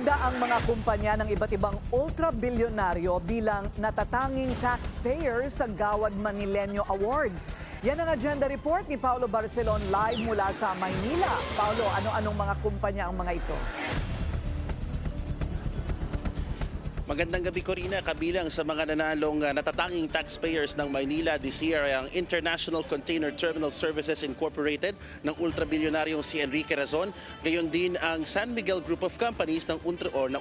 Isinalida ang mga kumpanya ng iba't ibang ultra-bilyonaryo bilang natatanging taxpayer sa Gawad Manilenyo Awards. Yan ang agenda report ni Paulo Barcelon live mula sa Maynila. Paulo, ano-anong mga kumpanya ang mga ito? Magandang gabi, Corina. Kabilang sa mga nanalong natatanging taxpayers ng Maynila this year ay ang International Container Terminal Services Incorporated ng ultrabilyonaryong si Enrique Razon. Gayon din ang San Miguel Group of Companies ng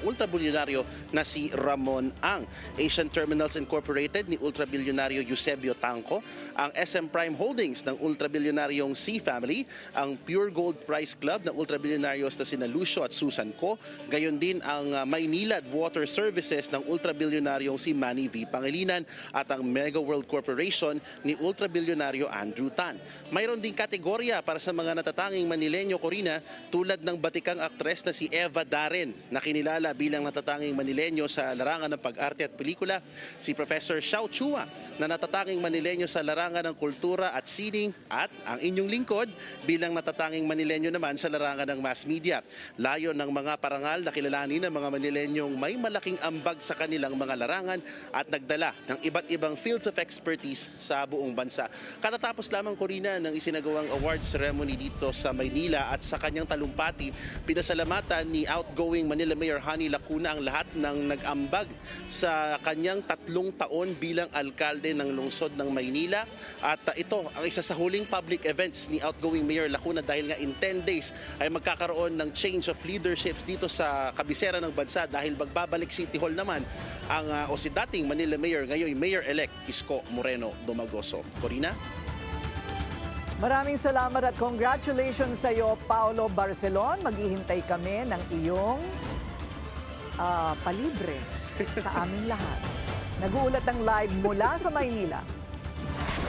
ultrabilyonaryo na si Ramon Ang. Asian Terminals Incorporated ni ultrabilyonaryo Eusebio Tangco. Ang SM Prime Holdings ng ultrabilyonaryong C Family. Ang Pure Gold Prize Club ng ultrabilyonaryos na sina Lucio at Susan Co. Gayon din ang Maynila Water Services ng ultrabilyonaryong si Manny V. Pangilinan at ang Mega World Corporation ni ultrabilyonaryo Andrew Tan. Mayroon ding kategorya para sa mga natatanging Manilenyo, Corina, tulad ng batikang aktres na si Eva Darren na kinilala bilang natatanging Manilenyo sa larangan ng pag-arte at pelikula, si Professor Xiao Chua na natatanging Manilenyo sa larangan ng kultura at sining, at ang inyong lingkod bilang natatanging Manilenyo naman sa larangan ng mass media. Layon ng mga parangal na kilalanin ng mga Manilenyong may malaking ambag sa kanilang mga larangan at nagdala ng iba't ibang fields of expertise sa buong bansa. Katatapos lamang, Corina, ng isinagawang award ceremony dito sa Maynila at sa kanyang talumpati, pinasalamatan ni outgoing Manila Mayor Honey Lacuna ang lahat ng nag-ambag sa kanyang 3 taon bilang alkalde ng lungsod ng Maynila. At ito ang isa sa huling public events ni outgoing Mayor Lacuna dahil nga in 10 days ay magkakaroon ng change of leaderships dito sa kabisera ng bansa dahil magbabalik City Hall naman ang o si dating Manila Mayor, ngayon Mayor-elect Isko Moreno Domagoso. Corina? Maraming salamat at congratulations sa iyo, Paulo Barcelon. Maghihintay kami ng iyong palibre sa aming lahat. Nag-uulat ng live mula sa Maynila.